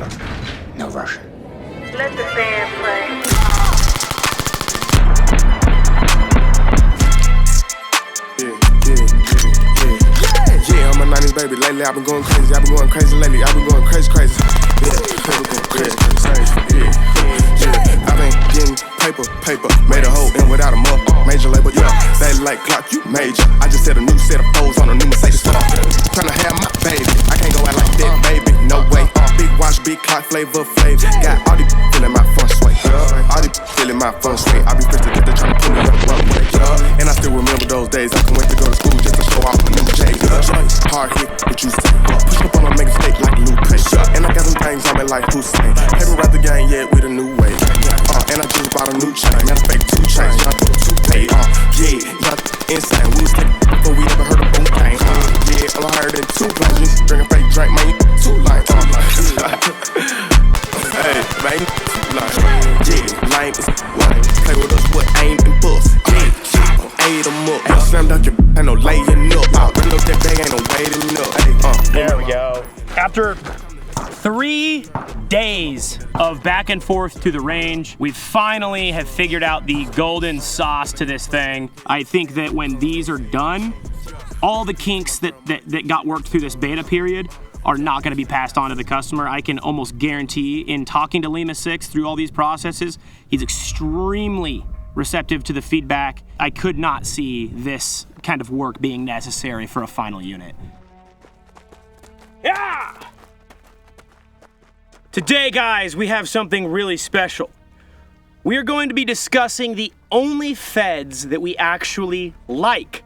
but no Russian. Let the band play. Yeah, I'm a 90s baby. Lately I've been going crazy. I've been going crazy lately. I've been going crazy. Yeah, I've been going crazy. Yeah, I've been getting paper. Made a hole in without a muff. Major label, yeah. They like clock, you major. I just set a new set of foes on a new Mercedes. Tryna have my baby. I can't go out like that, baby. No way. Big watch, big clock, flavor. Got all these feeling my front sway. All these feeling my front sway. I be pissed at they tryna pull me up the runway. And I still remember those days. I can wait to go to school just to show off my new J's. Hard hit, what you say? Push up on my make a steak like Lupe. And I got some things on me like Hussein. Haven't rapped the game yet with a new way. And I just bought a new chain. Got a fake 2 chains. Y'all put 2 pay. Yeah, y'all insane. We was taking before we ever heard of Wu-Tang. Yeah, I'm higher than 2 places. Drinking fake drink, man. 2 lines. Hey, man. Yeah, lame is lame. Play with us, what aim and bust. Yeah, ate them up. Hey, slam dunk your ain't no laying up. Bring up that bag, ain't no waiting up. There we go. After 3 days of back and forth to the range, we finally have figured out the golden sauce to this thing. I think that when these are done, all the kinks that got worked through this beta period are not gonna be passed on to the customer. I can almost guarantee, in talking to Lima Six through all these processes, he's extremely receptive to the feedback. I could not see this kind of work being necessary for a final unit. Yeah! Today, guys, we have something really special. We are going to be discussing the only feds that we actually like.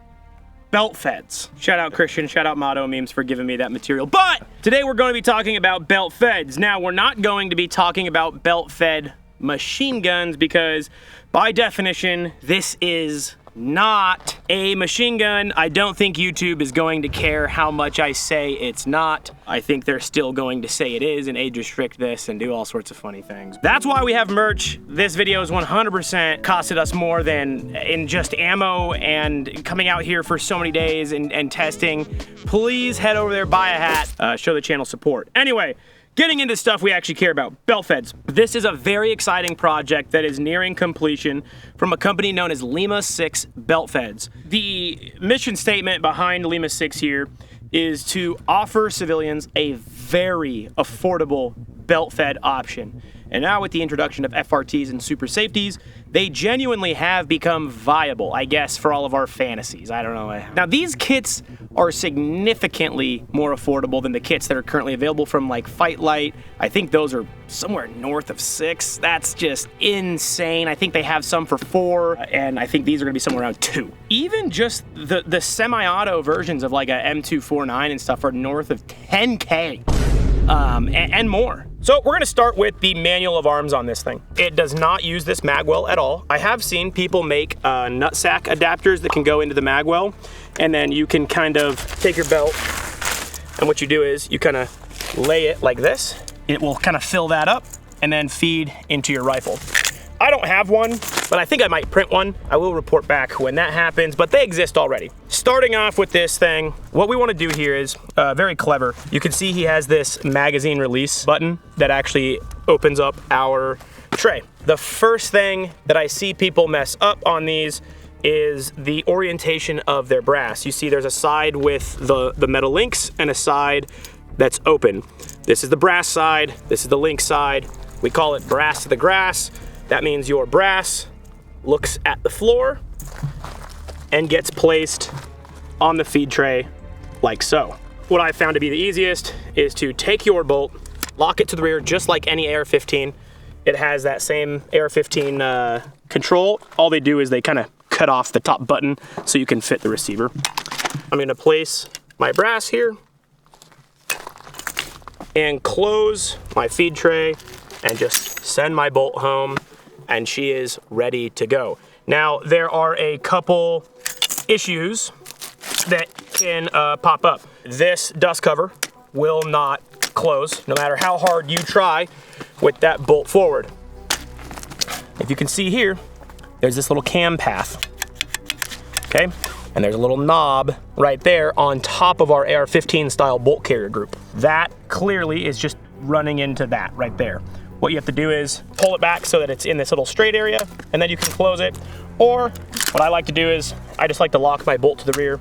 Belt feds. Shout out Christian, shout out Motto Memes for giving me that material. But today we're going to be talking about belt feds. Now, we're not going to be talking about belt fed machine guns because by definition, this is not a machine gun. I don't think YouTube is going to care how much I say it's not. I think they're still going to say it is and age restrict this and do all sorts of funny things. That's why we have merch. This video is 100% costed us more than in just ammo and coming out here for so many days and testing. Please head over there, buy a hat, show the channel support. Anyway, getting into stuff we actually care about, belt feds. This is a very exciting project that is nearing completion from a company known as Lima Six Belt Feds. The mission statement behind Lima Six here is to offer civilians a very affordable belt fed option. And now with the introduction of FRTs and super safeties, they genuinely have become viable, I guess, for all of our fantasies. I don't know. Now, these kits are significantly more affordable than the kits that are currently available from like Fight Light. I think those are somewhere north of $6. That's just insane. I think they have some for $4, and I think these are gonna be somewhere around $2. Even just the semi-auto versions of like a M249 and stuff are north of $10K and more. So we're gonna start with the manual of arms on this thing. It does not use this magwell at all. I have seen people make nutsack adapters that can go into the magwell, and then you can kind of take your belt, and what you do is you kind of lay it like this. It will kind of fill that up and then feed into your rifle. I don't have one, but I think I might print one. I will report back when that happens, but they exist already. Starting off with this thing, what we want to do here is very clever. You can see he has this magazine release button that actually opens up our tray. The first thing that I see people mess up on these is the orientation of their brass. You see there's a side with the metal links and a side that's open. This is the brass side, this is the link side. We call it brass to the grass. That means your brass looks at the floor and gets placed on the feed tray like so. What I found to be the easiest is to take your bolt, lock it to the rear just like any AR-15. It has that same AR-15 control. All they do is they kind of cut off the top button so you can fit the receiver. I'm gonna place my brass here and close my feed tray and just send my bolt home, and she is ready to go. Now, there are a couple issues that can pop up. This dust cover will not close, no matter how hard you try with that bolt forward. If you can see here, there's this little cam path, okay? And there's a little knob right there on top of our AR-15 style bolt carrier group. That clearly is just running into that right there. What you have to do is pull it back so that it's in this little straight area, and then you can close it. Or what I like to do is I just like to lock my bolt to the rear,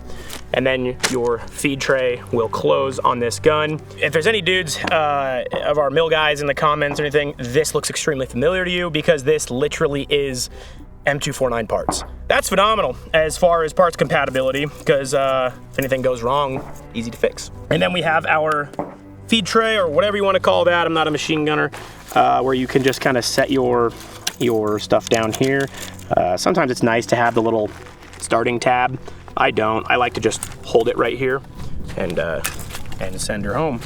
and then your feed tray will close on this gun. If there's any dudes of our mill guys in the comments or anything, this looks extremely familiar to you because this literally is M249 parts. That's phenomenal as far as parts compatibility because if anything goes wrong, easy to fix. And then we have our feed tray or whatever you want to call that. I'm not a machine gunner, where you can just kind of set your stuff down here. Sometimes it's nice to have the little starting tab. I don't. I like to just hold it right here and send her home.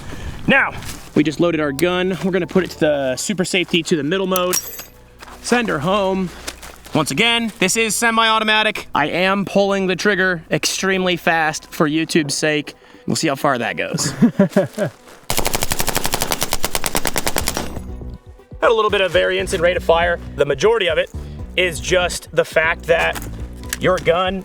Now, we just loaded our gun. We're gonna put it to the super safety to the middle mode, send her home. Once again, this is semi-automatic. I am pulling the trigger extremely fast for YouTube's sake. We'll see how far that goes. Had a little bit of variance in rate of fire. The majority of it is just the fact that your gun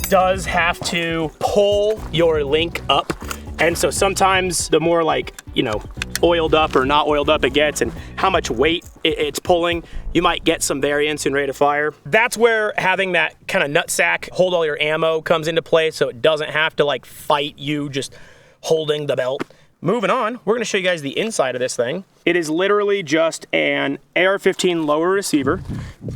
does have to pull your link up. And so sometimes the more like, you know, oiled up or not oiled up it gets and how much weight it's pulling, you might get some variance in rate of fire. That's where having that kind of nutsack hold all your ammo comes into play, so it doesn't have to like fight you just holding the belt. Moving on, we're gonna show you guys the inside of this thing. It is literally just an AR-15 lower receiver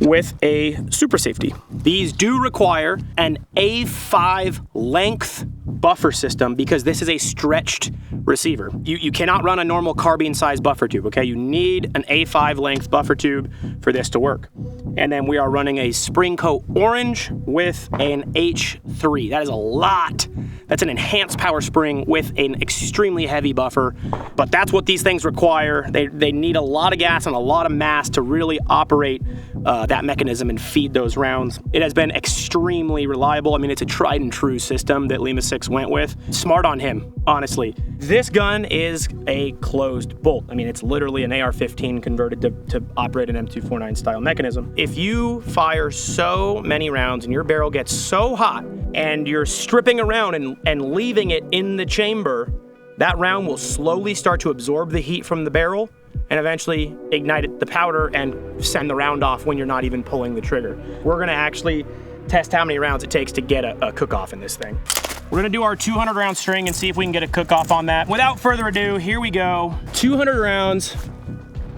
with a super safety. These do require an A5 length buffer system because this is a stretched receiver. You cannot run a normal carbine size buffer tube, okay? You need an A5 length buffer tube for this to work. And then we are running a spring coat orange with an H3. That is a lot. That's an enhanced power spring with an extremely heavy buffer, but that's what these things require. They need a lot of gas and a lot of mass to really operate that mechanism and feed those rounds. It has been extremely reliable. I mean, it's a tried and true system that Lima Six went with. Smart on him, honestly. This gun is a closed bolt. I mean, it's literally an AR-15 converted to operate an M249 style mechanism. If you fire so many rounds and your barrel gets so hot and you're stripping around and leaving it in the chamber, that round will slowly start to absorb the heat from the barrel and eventually ignite the powder and send the round off when you're not even pulling the trigger. We're gonna actually test how many rounds it takes to get a cook-off in this thing. We're gonna do our 200 round string and see if we can get a cook-off on that. Without further ado, here we go. 200 rounds,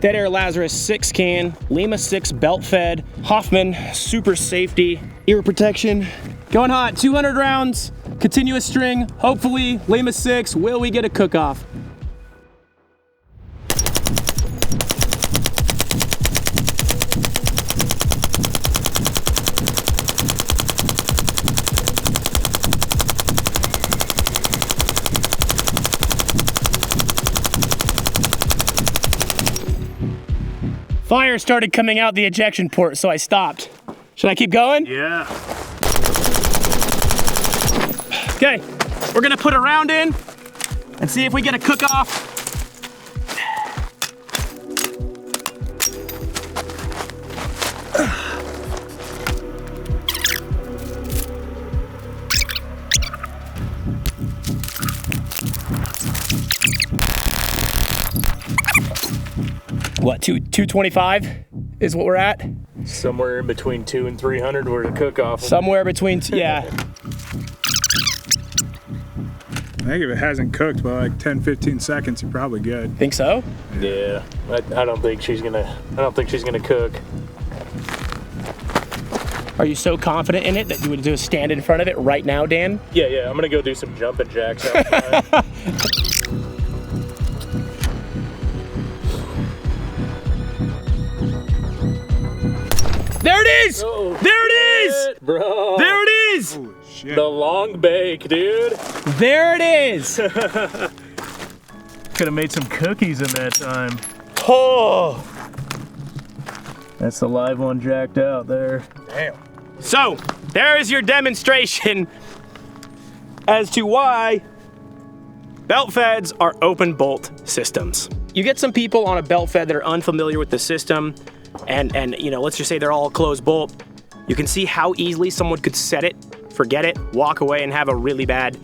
Dead Air Lazarus 6 can, Lima 6 belt fed, Hoffman super safety, ear protection. Going hot, 200 rounds, continuous string, hopefully Lima 6, will we get a cook-off? Fire started coming out the ejection port, so I stopped. Should I keep going? Yeah. Okay, we're gonna put a round in and see if we get a cook-off. What, 225 is what we're at? Somewhere in between 200 and 300 where the cook-off. Somewhere between, yeah. I think if it hasn't cooked by like 10-15 seconds, you're probably good. Think so? Yeah, I don't think she's gonna cook. Are you so confident in it that you would do a stand in front of it right now, Dan? Yeah, I'm gonna go do some jumping jacks outside. There it is! Oh, there it is! Bro. There it is! Holy shit. The long bake, dude. There it is! Could have made some cookies in that time. Oh! That's the live one jacked out there. Damn. So, there is your demonstration as to why belt feds are open bolt systems. You get some people on a belt fed that are unfamiliar with the system, and you know, let's just say they're all closed bolt. You can see how easily someone could set it, forget it, walk away, and have a really bad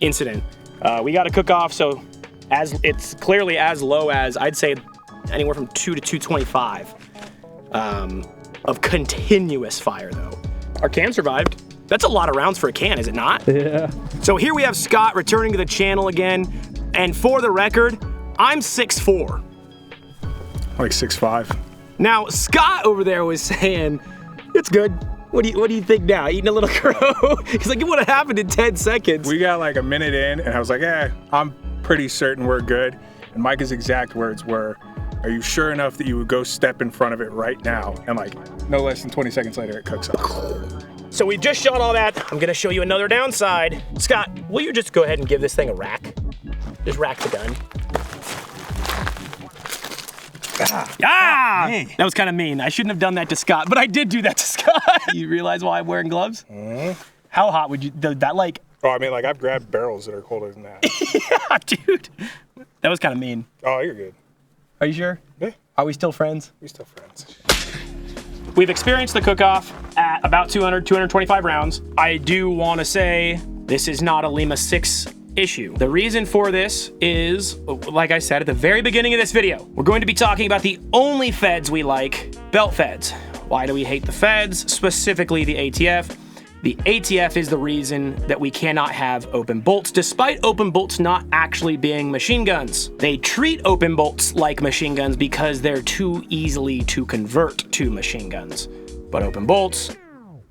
incident. We got a cook-off, so It's clearly as low as, I'd say, anywhere from 2 to 225 of continuous fire, though. Our can survived. That's a lot of rounds for a can, is it not? Yeah. So here we have Scott returning to the channel again. And for the record, I'm 6'4". Like 6'5". Now, Scott over there was saying, it's good. What do you think now? Eating a little crow? He's like, it would have happened in 10 seconds. We got like a minute in, and I was like, I'm pretty certain we're good. And Micah's exact words were, are you sure enough that you would go step in front of it right now? And like, no less than 20 seconds later, it cooks up. So we just shot all that. I'm gonna show you another downside. Scott, will you just go ahead and give this thing a rack? Just rack the gun. That was kind of mean. I shouldn't have done that to Scott, but I did do that to Scott. You realize why I'm wearing gloves? How hot would you, that like? Oh, I mean, like I've grabbed barrels that are colder than that. Yeah, dude. That was kind of mean. Oh, you're good. Are you sure? Yeah. Are we still friends? We're still friends. We've experienced the cook-off at about 200, 225 rounds. I do want to say this is not a Lima 6 issue. The reason for this is, like I said at the very beginning of this video, we're going to be talking about the only feds we like, belt feds. Why do we hate the feds, specifically the ATF? The ATF is the reason that we cannot have open bolts, despite open bolts not actually being machine guns. They treat open bolts like machine guns because they're too easily to convert to machine guns. But open bolts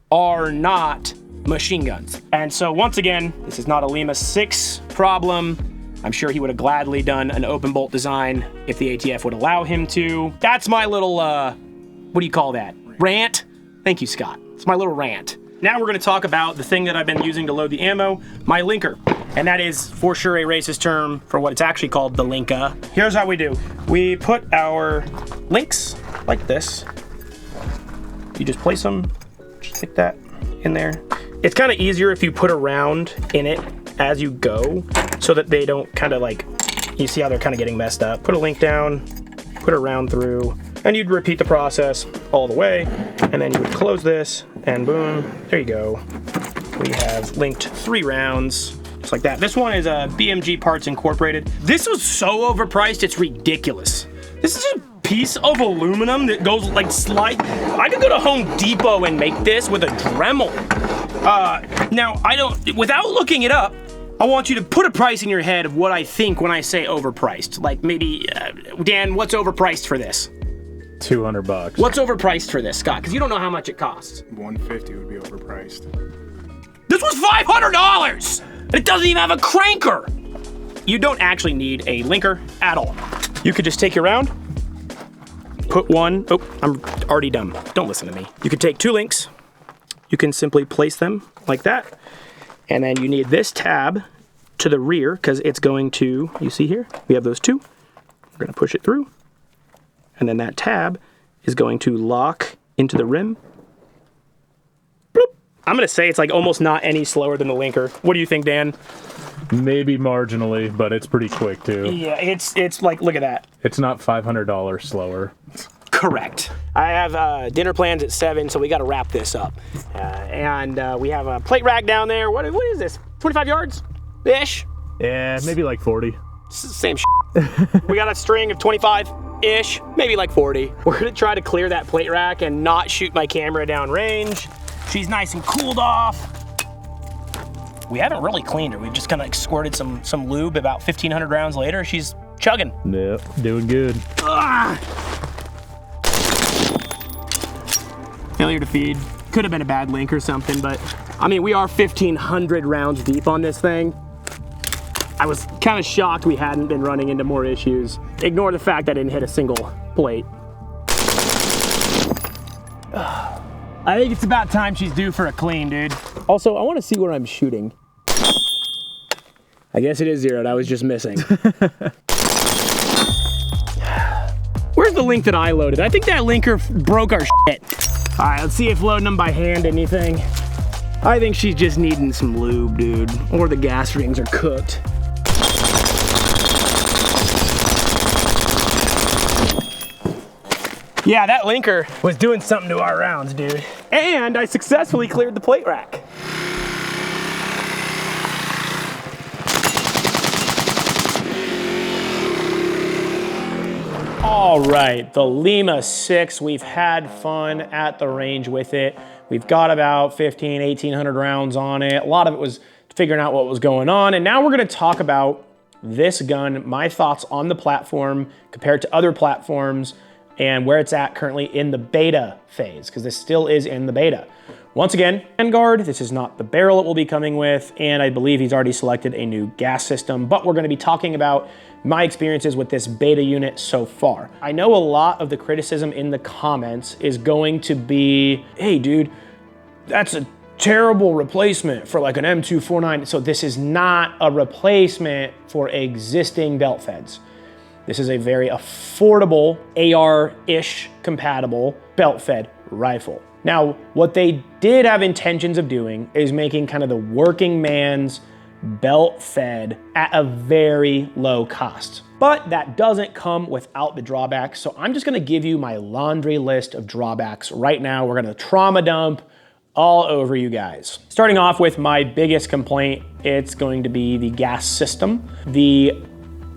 are not machine guns. And so once again, this is not a Lima 6 problem. I'm sure he would have gladly done an open bolt design if the ATF would allow him to. That's my little, what do you call that? Rant? Thank you, Scott. It's my little rant. Now we're gonna talk about the thing that I've been using to load the ammo, my linker. And that is for sure a racist term for what it's actually called, the linka. Here's how we do. We put our links like this. You just place them just like that in there. It's kind of easier if you put a round in it as you go so that they don't kind of like, you see how they're kind of getting messed up. Put a link down, put a round through, and you'd repeat the process all the way, and then you would close this, and boom, there you go. We have linked 3 rounds, just like that. This one is a BMG Parts Incorporated. This was so overpriced, it's ridiculous. This is a piece of aluminum that goes like slide. I could go to Home Depot and make this with a Dremel. Now, without looking it up, I want you to put a price in your head of what I think when I say overpriced. Like maybe, Dan, what's overpriced for this? $200. What's overpriced for this, Scott? Because you don't know how much it costs. $150 would be overpriced. This was $500! And it doesn't even have a cranker! You don't actually need a linker at all. You could just take your round, put one, oh, I'm already dumb. Don't listen to me. You could take 2 links. You can simply place them like that. And then you need this tab to the rear because it's going to, you see here, we have those 2. We're gonna push it through. And then that tab is going to lock into the rim. Bloop. I'm gonna say it's like almost not any slower than the linker. What do you think, Dan? Maybe marginally, but it's pretty quick too. Yeah, it's like, look at that. It's not $500 slower. Correct. I have dinner plans at 7, so we gotta wrap this up. And we have a plate rack down there. What is this, 25 yards-ish? Yeah, maybe like 40. Same shit. We got a string of 25-ish, maybe like 40. We're gonna try to clear that plate rack and not shoot my camera down range. She's nice and cooled off. We haven't really cleaned her. We've just kind of like squirted some lube. About 1,500 rounds later, she's chugging. Yep, doing good. Failure to feed. Could have been a bad link or something, but I mean, we are 1,500 rounds deep on this thing. I was kind of shocked we hadn't been running into more issues. Ignore the fact I didn't hit a single plate. I think it's about time she's due for a clean, dude. Also, I want to see where I'm shooting. I guess it is zeroed. I was just missing. Where's the link that I loaded? I think that linker broke our shit. All right, let's see if loading them by hand anything. I think she's just needing some lube, dude. Or the gas rings are cooked. Yeah, that linker was doing something to our rounds, dude. And I successfully cleared the plate rack. All right, the Lima 6, we've had fun at the range with it. We've got about 1,800 rounds on it. A lot of it was figuring out what was going on. And now we're gonna talk about this gun, my thoughts on the platform compared to other platforms and where it's at currently in the beta phase, because this still is in the beta. Once again, handguard, this is not the barrel it will be coming with, and I believe he's already selected a new gas system, but we're gonna be talking about my experiences with this beta unit so far. I know a lot of the criticism in the comments is going to be, hey dude, that's a terrible replacement for like an M249. So this is not a replacement for existing belt feds. This is a very affordable AR-ish compatible belt fed rifle. Now, what they did have intentions of doing is making kind of the working man's belt fed at a very low cost. But that doesn't come without the drawbacks. So I'm just gonna give you my laundry list of drawbacks right now. We're gonna trauma dump all over you guys. Starting off with my biggest complaint, it's going to be the gas system. The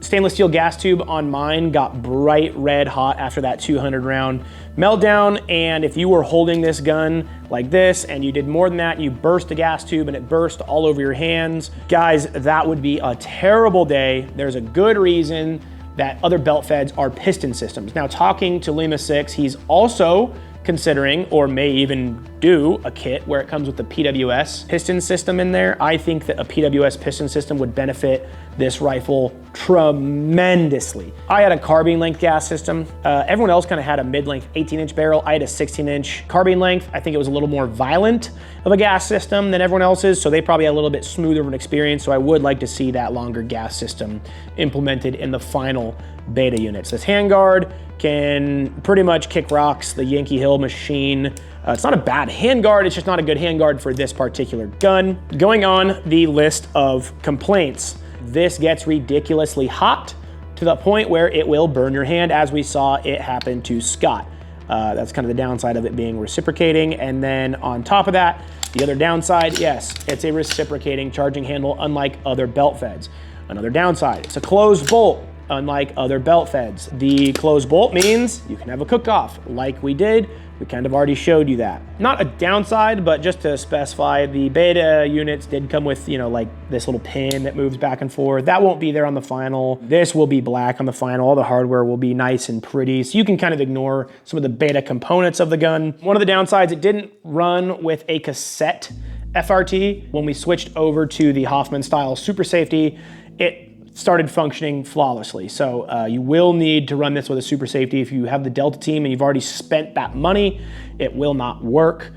stainless steel gas tube on mine got bright red hot after that 200 round meltdown, and if you were holding this gun like this and you did more than that, you burst the gas tube and it burst all over your hands, guys, that would be a terrible day. There's a good reason that other belt feds are piston systems. Now, talking to Lima Six, he's also considering, or may even do, a kit where it comes with the PWS piston system in there. I think that a PWS piston system would benefit this rifle tremendously. I had a carbine length gas system. Everyone else kind of had a mid-length 18-inch barrel. I had a 16-inch carbine length. I think it was a little more violent of a gas system than everyone else's, so they probably had a little bit smoother of an experience, so I would like to see that longer gas system implemented in the final beta units. This handguard can pretty much kick rocks, the Yankee Hill machine. It's not a bad handguard, it's just not a good handguard for this particular gun. Going on the list of complaints, this gets ridiculously hot to the point where it will burn your hand, as we saw it happen to Scott. That's kind of the downside of it being reciprocating. And then on top of that, the other downside, yes, it's a reciprocating charging handle unlike other belt feds. Another downside, it's a closed bolt unlike other belt feds. The closed bolt means you can have a cook-off like we did. We kind of already showed you that. Not a downside, but just to specify, the beta units did come with, you know, like this little pin that moves back and forth. That won't be there on the final. This will be black on the final. All the hardware will be nice and pretty. So you can kind of ignore some of the beta components of the gun. One of the downsides, it didn't run with a cassette FRT. When we switched over to the Hoffman style super safety, it started functioning flawlessly. So you will need to run this with a super safety. If you have the Delta team and you've already spent that money, it will not work.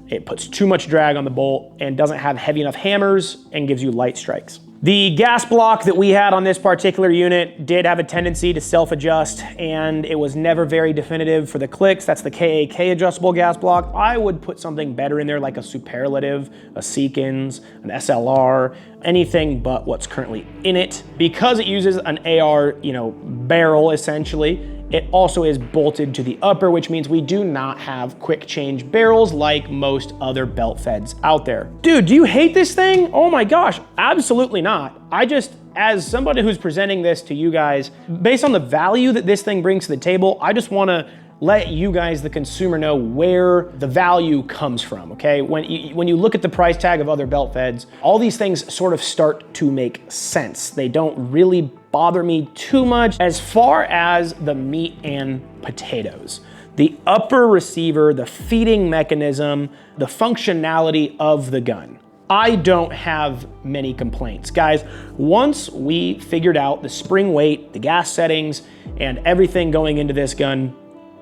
It puts too much drag on the bolt and doesn't have heavy enough hammers and gives you light strikes. The gas block that we had on this particular unit did have a tendency to self-adjust, and it was never very definitive for the clicks. That's the KAK adjustable gas block. I would put something better in there, like a Superlative, a Seekins, an SLR, anything but what's currently in it. Because it uses an AR, barrel essentially, it also is bolted to the upper, which means we do not have quick change barrels like most other belt feds out there. Dude, do you hate this thing? Oh my gosh, absolutely not. I just, as somebody who's presenting this to you guys, based on the value that this thing brings to the table, I just wanna let you guys, the consumer, know where the value comes from, okay? When you look at the price tag of other belt feds, all these things sort of start to make sense. They don't really bother me too much as far as the meat and potatoes. The upper receiver, the feeding mechanism, the functionality of the gun. I don't have many complaints. Guys, once we figured out the spring weight, the gas settings, and everything going into this gun,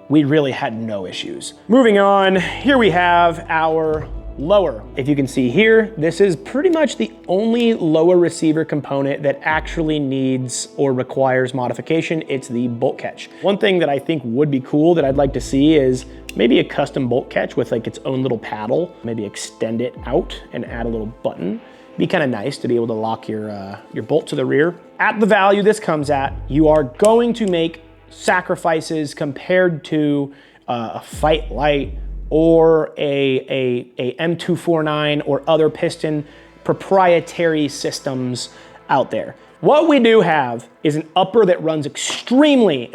we really had no issues. Moving on, here we have our lower. If you can see here, this is pretty much the only lower receiver component that actually needs or requires modification. It's the bolt catch. One thing that I think would be cool that I'd like to see is maybe a custom bolt catch with like its own little paddle, maybe extend it out and add a little button. Be kind of nice to be able to lock your bolt to the rear. At the value this comes at, you are going to make sacrifices compared to a Fight Light or a M249 or other piston proprietary systems out there. What we do have is an upper that runs extremely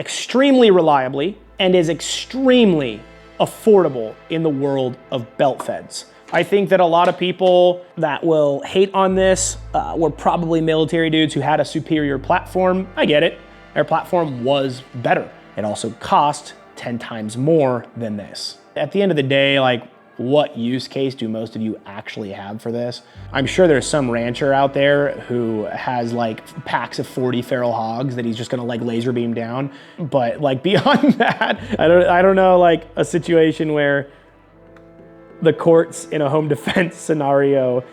reliably and is extremely affordable in the world of belt feds. I think that a lot of people that will hate on this were probably military dudes who had a superior platform. I get it. Their platform was better. It also cost 10 times more than this. At the end of the day, like, what use case do most of you actually have for this? I'm sure there's some rancher out there who has like packs of 40 feral hogs that he's just gonna like laser beam down. But like beyond that, I don't know, like a situation where the courts in a home defense scenario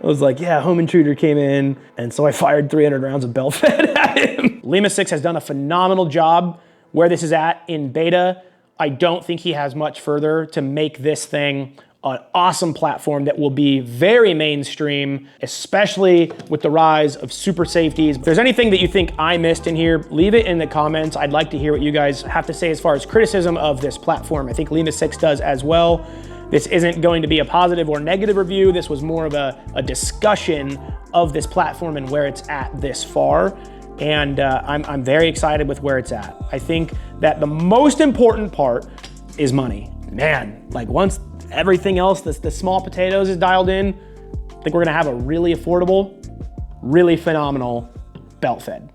was like, yeah, home intruder came in, and so I fired 300 rounds of belt fed at him. Lima Six has done a phenomenal job where this is at in beta. I don't think he has much further to make this thing an awesome platform that will be very mainstream, especially with the rise of super safeties. If there's anything that you think I missed in here, leave it in the comments. I'd like to hear what you guys have to say as far as criticism of this platform. I think Lima Six does as well. This isn't going to be a positive or negative review. This was more of a discussion of this platform and where it's at this far. And I'm very excited with where it's at. I think that the most important part is money. Man, like once everything else, the small potatoes is dialed in, I think we're gonna have a really affordable, really phenomenal belt fed.